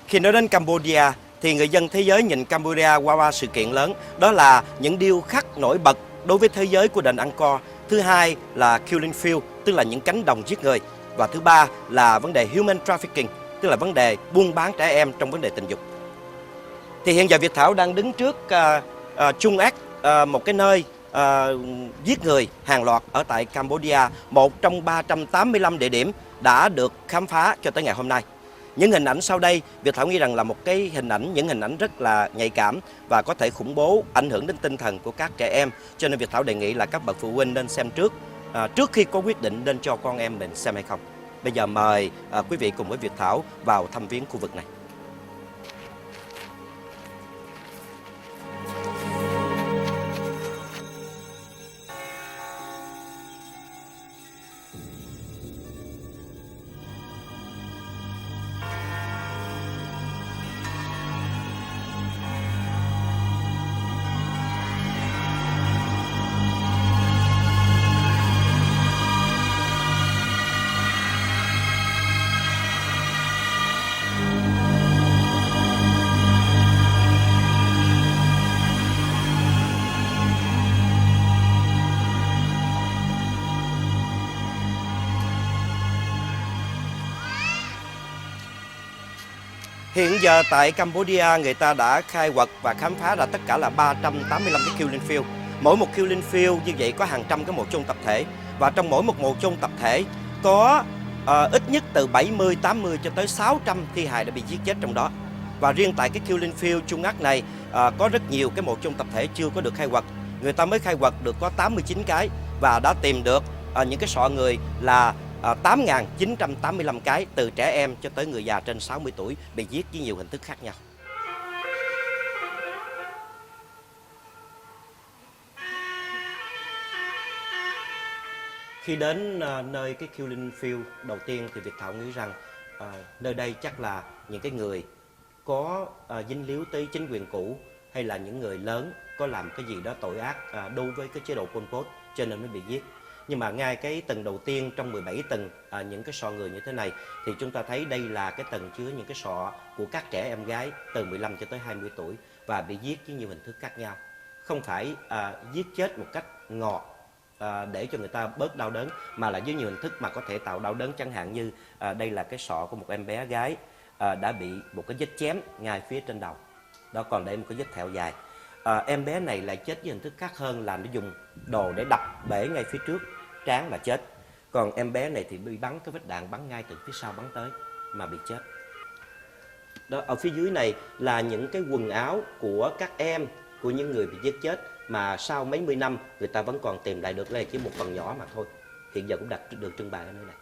Khi nói đến Cambodia thì người dân thế giới nhìn Cambodia qua ba sự kiện lớn, đó là những điêu khắc nổi bật đối với thế giới của đền Angkor. Thứ hai là Killing Field, tức là những cánh đồng giết người. Và thứ ba là vấn đề Human Trafficking, tức là vấn đề buôn bán trẻ em trong vấn đề tình dục. Thì hiện giờ Việt Thảo đang đứng trước Chung Ác, một cái nơi giết người hàng loạt ở tại Cambodia, một trong 385 địa điểm đã được khám phá cho tới ngày hôm nay. Những hình ảnh sau đây, Việt Thảo nghĩ rằng là một cái những hình ảnh rất là nhạy cảm và có thể khủng bố, ảnh hưởng đến tinh thần của các trẻ em. Cho nên Việt Thảo đề nghị là các bậc phụ huynh nên xem trước khi có quyết định nên cho con em mình xem hay không. Bây giờ mời quý vị cùng với Việt Thảo vào thăm viếng khu vực này. Hiện giờ tại Cambodia người ta đã khai quật và khám phá ra tất cả là 385 cái Killing Field. Mỗi một Killing Field như vậy có hàng trăm cái mộ chôn tập thể. Và trong mỗi một mộ chôn tập thể có ít nhất từ 70, 80 cho tới 600 thi hài đã bị giết chết trong đó. Và riêng tại cái Killing Field Chung Ác này có rất nhiều cái mộ chôn tập thể chưa có được khai quật. Người ta mới khai quật được có 89 cái và đã tìm được những cái sọ người là 8.985 cái, từ trẻ em cho tới người già trên 60 tuổi bị giết với nhiều hình thức khác nhau. Khi đến nơi cái Killing Field đầu tiên thì Việt Thảo nghĩ rằng nơi đây chắc là những cái người có dính líu tới chính quyền cũ hay là những người lớn có làm cái gì đó tội ác đối với cái chế độ Pol Pot cho nên mới bị giết. Nhưng mà ngay cái tầng đầu tiên trong 17 tầng những cái sọ người như thế này thì chúng ta thấy đây là cái tầng chứa những cái sọ của các trẻ em gái từ 15 cho tới 20 tuổi và bị giết với nhiều hình thức khác nhau. Không phải giết chết một cách ngọt để cho người ta bớt đau đớn, mà là với nhiều hình thức mà có thể tạo đau đớn, chẳng hạn như đây là cái sọ của một em bé gái đã bị một cái vết chém ngay phía trên đầu. Đó, còn đây một cái vết thẹo dài. Em bé này lại chết với hình thức khác hơn là nó dùng đồ để đập bể ngay phía trước trán mà chết. Còn em bé này thì bị bắn cái vết đạn bắn ngay từ phía sau bắn tới mà bị chết. Đó, ở phía dưới này là những cái quần áo của các em của những người bị giết chết mà sau mấy mươi năm người ta vẫn còn tìm lại được, đây chỉ một phần nhỏ mà thôi. Hiện giờ cũng được trưng bày ở nơi này.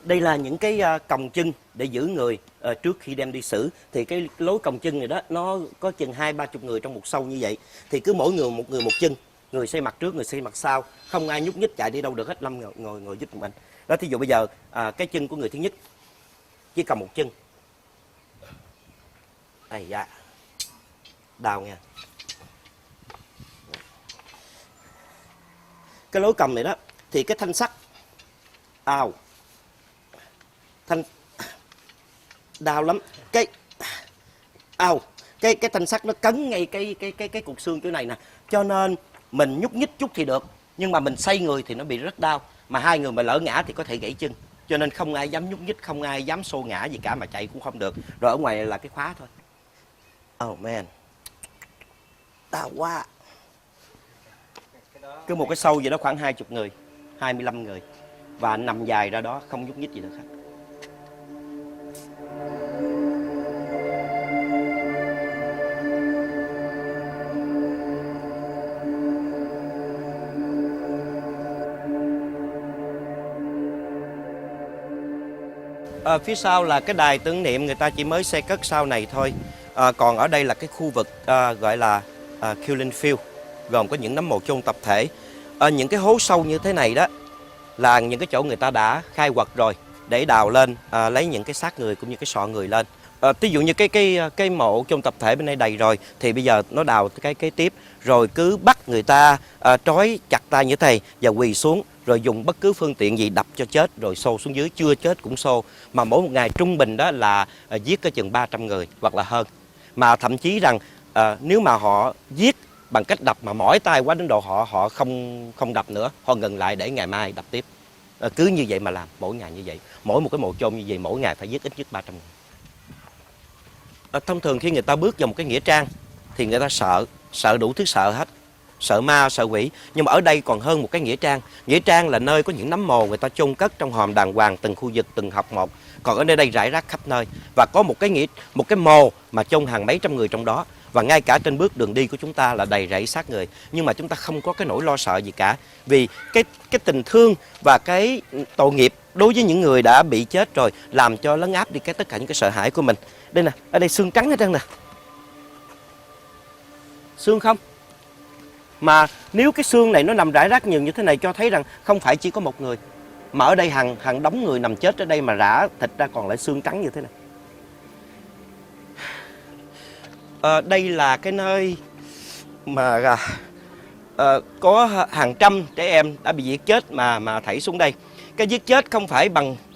Đây là những cái còng chân để giữ người trước khi đem đi xử. Thì cái lối còng chân này đó, nó có chừng 20-30 người trong một sâu như vậy. Thì cứ mỗi người một chân, người xây mặt trước, người xây mặt sau, không ai nhúc nhích chạy đi đâu được hết, Lâm ngồi giúp mình. Đó, thí dụ bây giờ cái chân của người thứ nhất chỉ cầm một chân. Ây da, đau nha. Cái lối cầm này đó thì cái thanh sắt đau lắm. Cái thanh sắt nó cấn ngay cái cục xương chỗ này nè, cho nên mình nhúc nhích chút thì được, nhưng mà mình xoay người thì nó bị rất đau, mà hai người mà lỡ ngã thì có thể gãy chân, cho nên không ai dám nhúc nhích, không ai dám xô ngã gì cả, mà chạy cũng không được. Rồi ở ngoài là cái khóa thôi. Oh man, đau quá. Cứ một cái sâu vậy đó khoảng 20 người, 25 người và nằm dài ra đó không nhúc nhích gì được hết. Phía sau là cái đài tưởng niệm, người ta chỉ mới xây cất sau này thôi. Còn ở đây là cái khu vực gọi là Killing Field, gồm có những nấm mồ chôn tập thể. Những cái hố sâu như thế này đó là những cái chỗ người ta đã khai quật rồi để đào lên, lấy những cái xác người cũng như cái sọ người lên. Ví dụ như cái mộ chôn tập thể bên đây đầy rồi thì bây giờ nó đào cái kế tiếp, rồi cứ bắt người ta trói chặt tay như thế này và quỳ xuống rồi dùng bất cứ phương tiện gì đập cho chết, rồi xô xuống dưới, chưa chết cũng xô. Mà mỗi một ngày trung bình đó là giết có chừng 300 người hoặc là hơn. Mà thậm chí rằng nếu mà họ giết bằng cách đập mà mỏi tay quá đến độ họ không đập nữa, họ ngừng lại để ngày mai đập tiếp. Cứ như vậy mà làm mỗi ngày như vậy. Mỗi một cái mộ chôn như vậy mỗi ngày phải giết ít nhất 300 người. Thông thường khi người ta bước vào một cái nghĩa trang thì người ta sợ đủ thứ sợ hết. Sợ ma, sợ quỷ. Nhưng mà ở đây còn hơn một cái nghĩa trang. Nghĩa trang là nơi có những nấm mồ người ta chôn cất trong hòm đàng hoàng, từng khu vực, từng học một. Còn ở nơi đây rải rác khắp nơi. Và có một cái mồ mà chôn hàng mấy trăm người trong đó. Và ngay cả trên bước đường đi của chúng ta là đầy rẫy xác người. Nhưng mà chúng ta không có cái nỗi lo sợ gì cả. Vì cái tình thương và cái tội nghiệp đối với những người đã bị chết rồi làm cho lấn áp đi tất cả những cái sợ hãi của mình. Đây nè, ở đây xương trắng hết trơn nè. Xương không? Mà nếu cái xương này nó nằm rải rác nhiều như thế này cho thấy rằng không phải chỉ có một người. Mà ở đây hàng đống người nằm chết ở đây mà rã thịt ra còn lại xương trắng như thế này. Đây là cái nơi mà có hàng trăm trẻ em đã bị giết chết mà thảy xuống đây. Cái giết chết không phải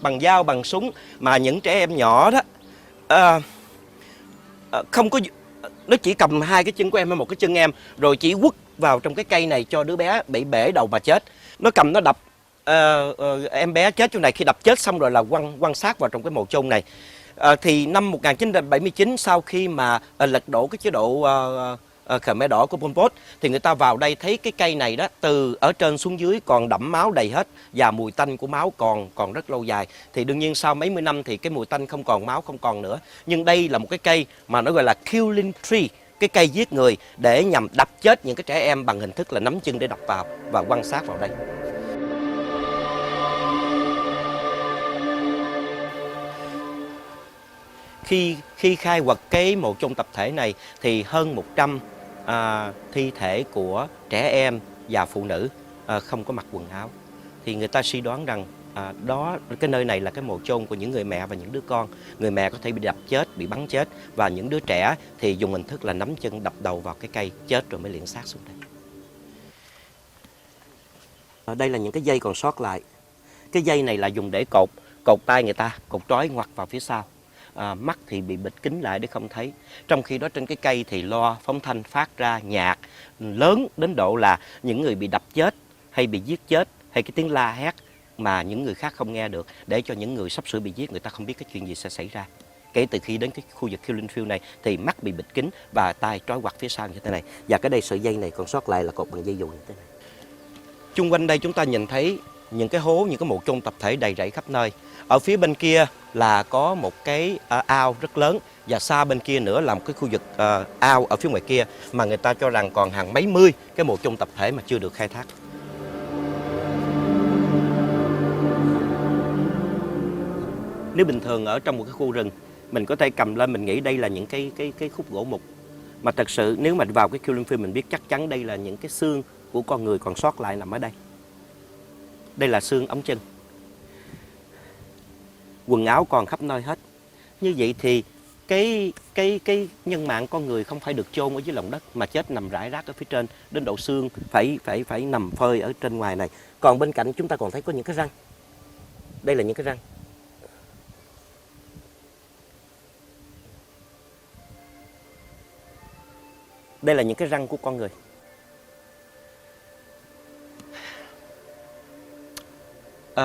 bằng dao, bằng súng, mà những trẻ em nhỏ đó không có, nó chỉ cầm hai cái chân của em hay một cái chân em, rồi chỉ quất vào trong cái cây này cho đứa bé bị bể đầu mà chết. Nó cầm nó đập em bé chết chỗ này, khi đập chết xong rồi là quăng xác vào trong cái mồ chôn này. Thì năm 1979 sau khi mà lật đổ cái chế độ Khmer Đỏ của Pol Pot thì người ta vào đây thấy cái cây này đó từ ở trên xuống dưới còn đẫm máu đầy hết và mùi tanh của máu còn rất lâu dài. Thì đương nhiên sau mấy mươi năm thì cái mùi tanh không còn, máu không còn nữa. Nhưng đây là một cái cây mà nó gọi là killing tree, cái cây giết người để nhằm đập chết những cái trẻ em bằng hình thức là nắm chân để đập vào và quăng xác vào đây. Khi khai quật cái mộ chôn tập thể này thì hơn 100 thi thể của trẻ em và phụ nữ không có mặc quần áo. Thì người ta suy đoán rằng cái nơi này là cái mộ chôn của những người mẹ và những đứa con. Người mẹ có thể bị đập chết, bị bắn chết, và những đứa trẻ thì dùng hình thức là nắm chân đập đầu vào cái cây chết rồi mới liệng xác xuống đây. Đây là những cái dây còn sót lại. Cái dây này là dùng để cột tay người ta, cột trói ngoặt vào phía sau. Mắt thì bị bịt kín lại để không thấy. Trong khi đó trên cái cây thì loa phóng thanh phát ra nhạc lớn đến độ là những người bị đập chết hay bị giết chết hay cái tiếng la hét mà những người khác không nghe được, để cho những người sắp sửa bị giết người ta không biết cái chuyện gì sẽ xảy ra. Kể từ khi đến cái khu vực Killing Field này thì mắt bị bịt kín và tay trói quặt phía sau như thế này. Và cái đây sợi dây này còn sót lại là cột bằng dây dù như thế này. Chung quanh đây chúng ta nhìn thấy những cái hố, những cái mộ chôn tập thể đầy rẫy khắp nơi. Ở phía bên kia là có một cái ao rất lớn, và xa bên kia nữa là một cái khu vực ao ở phía ngoài kia mà người ta cho rằng còn hàng mấy mươi cái mộ chôn tập thể mà chưa được khai thác. Nếu bình thường ở trong một cái khu rừng, mình có thể cầm lên mình nghĩ đây là những cái khúc gỗ mục. Mà thật sự nếu mà vào cái Killing Field mình biết chắc chắn đây là những cái xương của con người còn sót lại nằm ở đây. Đây là xương ống chân. Quần áo còn khắp nơi hết. Như vậy thì cái nhân mạng con người không phải được chôn ở dưới lòng đất mà chết nằm rải rác ở phía trên, đến độ xương phải nằm phơi ở trên ngoài này. Còn bên cạnh chúng ta còn thấy có những cái răng. Đây là những cái răng. Đây là những cái răng của con người.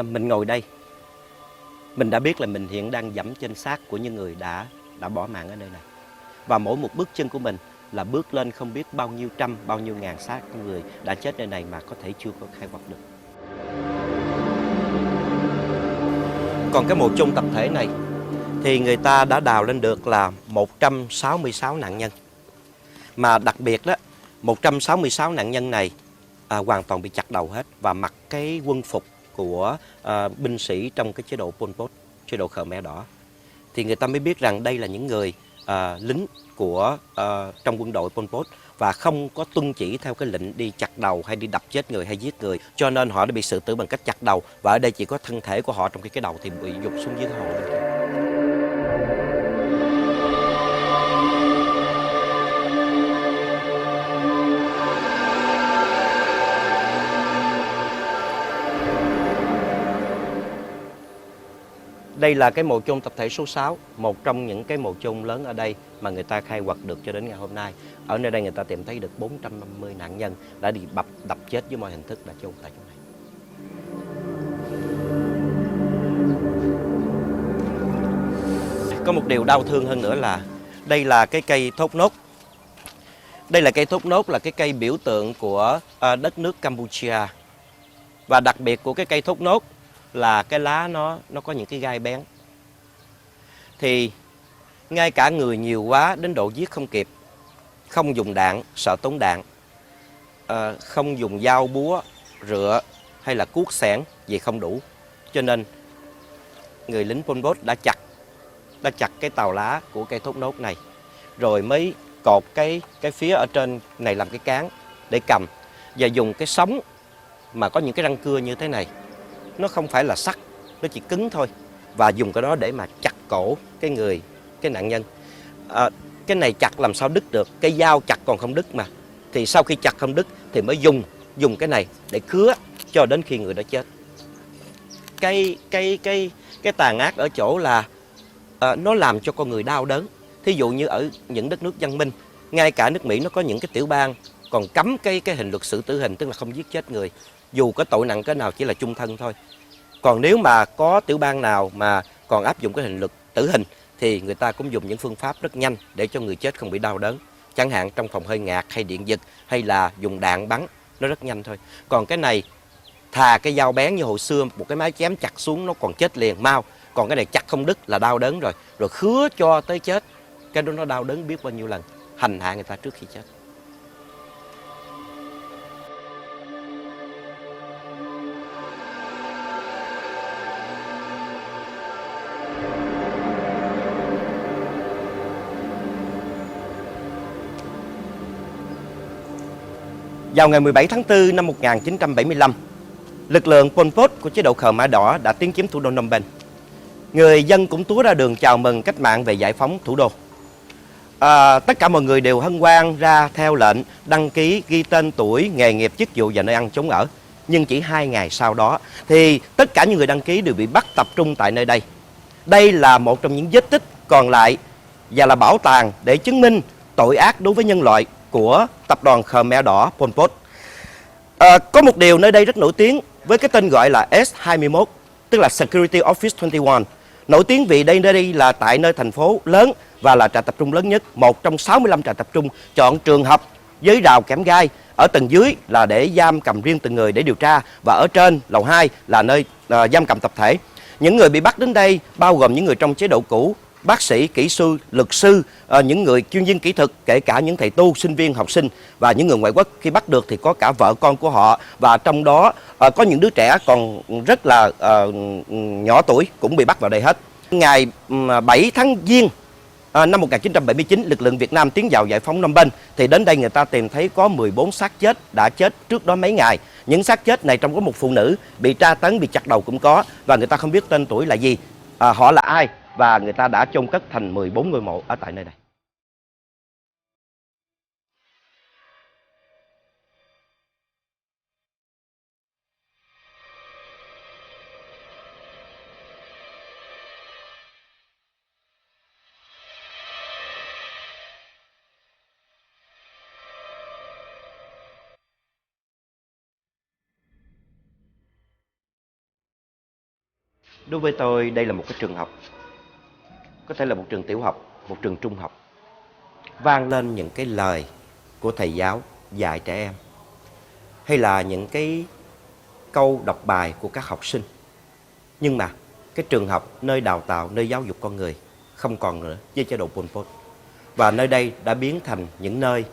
Mình ngồi đây, mình đã biết là mình hiện đang dẫm trên xác của những người đã bỏ mạng ở nơi này. Và mỗi một bước chân của mình là bước lên không biết bao nhiêu trăm, bao nhiêu ngàn xác con người đã chết nơi này mà có thể chưa có khai quật được. Còn cái mộ chôn tập thể này thì người ta đã đào lên được là 166 nạn nhân. Mà đặc biệt đó, 166 nạn nhân này hoàn toàn bị chặt đầu hết và mặc cái quân phục của binh sĩ trong cái chế độ Pol Pot, chế độ Khmer Đỏ. Thì người ta mới biết rằng đây là những người lính của trong quân đội Pol Pot và không có tuân chỉ theo cái lệnh đi chặt đầu hay đi đập chết người hay giết người, cho nên họ đã bị xử tử bằng cách chặt đầu, và ở đây chỉ có thân thể của họ, trong khi cái đầu thì bị gục xuống dưới cái hồ bên kia. Đây là cái mộ chôn tập thể số 6, một trong những cái mộ chôn lớn ở đây mà người ta khai quật được cho đến ngày hôm nay. Ở nơi đây người ta tìm thấy được 450 nạn nhân đã bị đập chết với mọi hình thức đã chôn tại chỗ này. Có một điều đau thương hơn nữa là đây là cái cây thốt nốt. Đây là cây thốt nốt, là cái cây biểu tượng của đất nước Campuchia. Và đặc biệt của cái cây thốt nốt là cái lá nó có những cái gai bén. Thì ngay cả người nhiều quá đến độ giết không kịp, không dùng đạn, sợ tốn đạn, không dùng dao búa, rựa hay là cuốc xẻng vì không đủ. Cho nên người lính Pol Pot đã chặt cái tàu lá của cây thốt nốt này, rồi mới cột cái phía ở trên này làm cái cán để cầm, và dùng cái sống mà có những cái răng cưa như thế này, nó không phải là sắt, nó chỉ cứng thôi, và dùng cái đó để mà chặt cổ cái nạn nhân. Cái này chặt làm sao đứt được, cái dao chặt còn không đứt mà, thì sau khi chặt không đứt thì mới dùng cái này để cứa cho đến khi người đó chết. Cái tàn ác ở chỗ là nó làm cho con người đau đớn. Thí dụ như ở những đất nước văn minh, ngay cả nước Mỹ nó có những cái tiểu bang còn cấm cái hình luật xử tử hình, tức là không giết chết người, dù có tội nặng cỡ nào, chỉ là chung thân thôi. Còn nếu mà có tiểu bang nào mà còn áp dụng cái hình luật tử hình thì người ta cũng dùng những phương pháp rất nhanh để cho người chết không bị đau đớn. Chẳng hạn trong phòng hơi ngạt hay điện giật hay là dùng đạn bắn, nó rất nhanh thôi. Còn cái này thà cái dao bén như hồi xưa, một cái máy chém chặt xuống nó còn chết liền mau. Còn cái này chặt không đứt là đau đớn rồi khứa cho tới chết. Cái đó nó đau đớn biết bao nhiêu lần, hành hạ người ta trước khi chết. Vào ngày 17 tháng 4 năm 1975, lực lượng Pol Pot của chế độ Khmer Mã Đỏ đã tiến chiếm thủ đô Phnom Penh. Người dân cũng túa ra đường chào mừng cách mạng về giải phóng thủ đô. Tất cả mọi người đều hân hoan ra theo lệnh, đăng ký, ghi tên tuổi, nghề nghiệp, chức vụ và nơi ăn chốn ở. Nhưng chỉ 2 ngày sau đó thì tất cả những người đăng ký đều bị bắt tập trung tại nơi đây. Đây là một trong những vết tích còn lại và là bảo tàng để chứng minh tội ác đối với nhân loại của tập đoàn Khmer Đỏ Pol Pot. Có một điều nơi đây rất nổi tiếng với cái tên gọi là S21, tức là Security Office 21. Nổi tiếng vì nơi đây là tại nơi thành phố lớn và là trại tập trung lớn nhất, một trong 65 trại tập trung chọn trường học với rào kẽm gai. Ở tầng dưới là để giam cầm riêng từng người để điều tra, và ở trên lầu 2 là nơi giam cầm tập thể. Những người bị bắt đến đây bao gồm những người trong chế độ cũ, bác sĩ, kỹ sư, luật sư, những người chuyên viên kỹ thuật, kể cả những thầy tu, sinh viên, học sinh và những người ngoại quốc. Khi bắt được thì có cả vợ con của họ, và trong đó có những đứa trẻ còn rất là nhỏ tuổi cũng bị bắt vào đây hết. Ngày 7 tháng Giêng năm 1979, lực lượng Việt Nam tiến vào giải phóng Phnom Penh thì đến đây người ta tìm thấy có 14 xác chết đã chết trước đó mấy ngày. Những xác chết này trong có một phụ nữ bị tra tấn, bị chặt đầu cũng có, và người ta không biết tên tuổi là gì, họ là ai, và người ta đã chôn cất thành 14 ngôi mộ ở tại nơi này. Đối với tôi, đây là một cái trường học, có thể là một trường tiểu học, một trường trung học, vang lên những cái lời của thầy giáo dạy trẻ em, hay là những cái câu đọc bài của các học sinh. Nhưng mà cái trường học, nơi đào tạo, nơi giáo dục con người không còn nữa với chế độ Pol Pot. Và nơi đây đã biến thành những nơi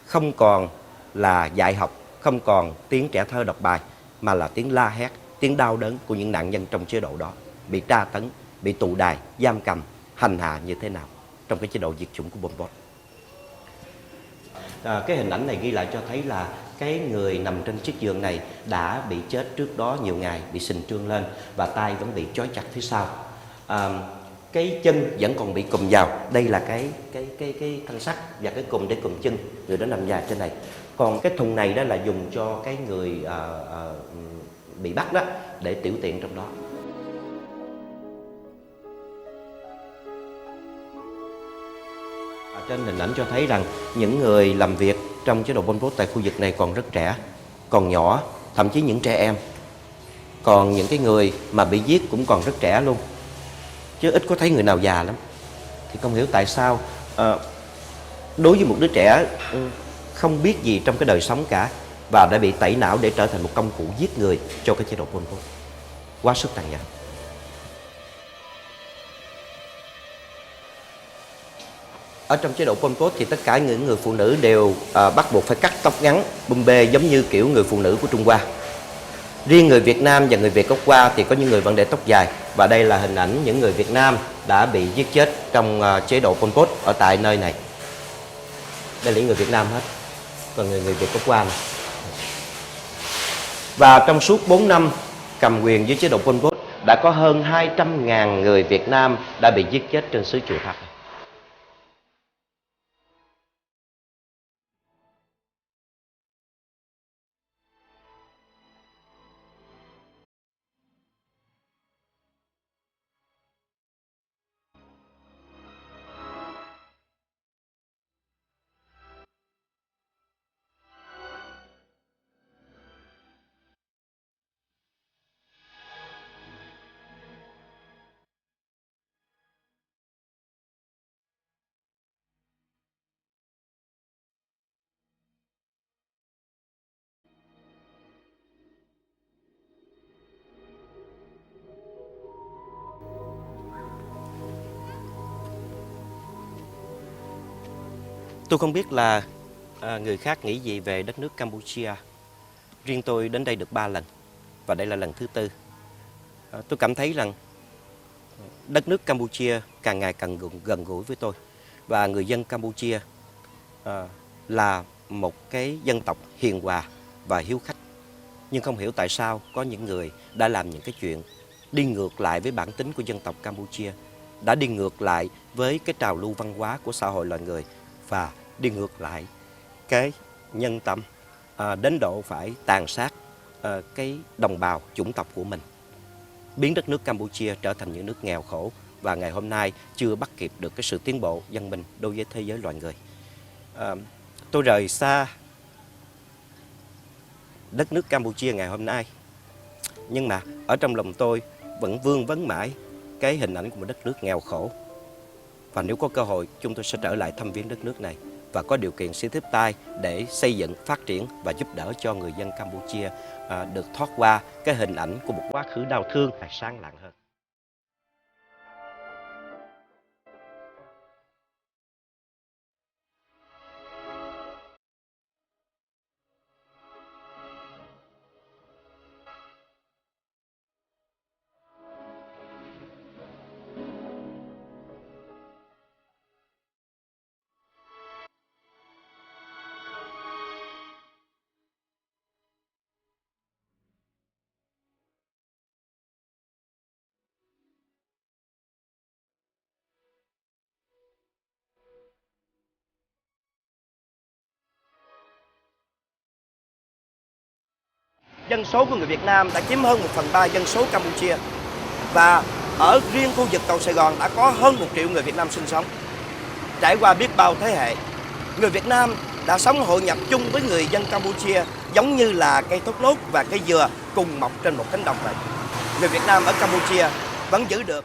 không còn là dạy học, không còn tiếng trẻ thơ đọc bài, mà là tiếng la hét, tiếng đau đớn của những nạn nhân trong chế độ đó, bị tra tấn, bị tù đày, giam cầm, hành hạ như thế nào trong cái chế độ diệt chủng của Pol Pot. Cái hình ảnh này ghi lại cho thấy là cái người nằm trên chiếc giường này đã bị chết trước đó nhiều ngày, bị sình trương lên và tay vẫn bị trói chặt phía sau. Cái chân vẫn còn bị cùm vào. Đây là cái thanh sắt và cái cùm để cùm chân người đó nằm dài trên này. Còn cái thùng này đó là dùng cho cái người bị bắt đó để tiểu tiện trong đó. Trên hình ảnh cho thấy rằng những người làm việc trong chế độ Pol Pot tại khu vực này còn rất trẻ, còn nhỏ, thậm chí những trẻ em. Còn những cái người mà bị giết cũng còn rất trẻ luôn, chứ ít có thấy người nào già lắm. Thì không hiểu tại sao đối với một đứa trẻ không biết gì trong cái đời sống cả, và đã bị tẩy não để trở thành một công cụ giết người cho cái chế độ Pol Pot. Quá sức tàn nhẫn. Ở trong chế độ Pol Pot thì tất cả những người phụ nữ đều bắt buộc phải cắt tóc ngắn, bum bê giống như kiểu người phụ nữ của Trung Hoa. Riêng người Việt Nam và người Việt gốc Hoa thì có những người vẫn để tóc dài. Và đây là hình ảnh những người Việt Nam đã bị giết chết trong chế độ Pol Pot ở tại nơi này. Đây là những người Việt Nam hết, còn người Việt gốc Hoa này. Và trong suốt 4 năm cầm quyền dưới chế độ Pol Pot, đã có hơn 200.000 người Việt Nam đã bị giết chết trên xứ Chùa Tháp. Tôi không biết là người khác nghĩ gì về đất nước Campuchia. Riêng tôi đến đây được 3 lần, và đây là lần thứ 4. Tôi cảm thấy rằng đất nước Campuchia càng ngày càng gần gũi với tôi. Và người dân Campuchia là một cái dân tộc hiền hòa và hiếu khách. Nhưng không hiểu tại sao có những người đã làm những cái chuyện đi ngược lại với bản tính của dân tộc Campuchia, đã đi ngược lại với cái trào lưu văn hóa của xã hội loài người, và đi ngược lại cái nhân tâm đến độ phải tàn sát cái đồng bào chủng tộc của mình, biến đất nước Campuchia trở thành những nước nghèo khổ, và ngày hôm nay chưa bắt kịp được cái sự tiến bộ văn minh đối với thế giới loài người. Tôi rời xa đất nước Campuchia ngày hôm nay, nhưng mà ở trong lòng tôi vẫn vương vấn mãi cái hình ảnh của một đất nước nghèo khổ. Và nếu có cơ hội, chúng tôi sẽ trở lại thăm viếng đất nước này, và có điều kiện sẽ tiếp tay để xây dựng, phát triển và giúp đỡ cho người dân Campuchia được thoát qua cái hình ảnh của một quá khứ đau thương và sáng lạng hơn. Dân số của người Việt Nam đã chiếm hơn 1/3 dân số Campuchia. Và ở riêng khu vực cầu Sài Gòn đã có hơn 1 triệu người Việt Nam sinh sống. Trải qua biết bao thế hệ, người Việt Nam đã sống hội nhập chung với người dân Campuchia, giống như là cây thốt nốt và cây dừa cùng mọc trên một cánh đồng vậy. Người Việt Nam ở Campuchia vẫn giữ được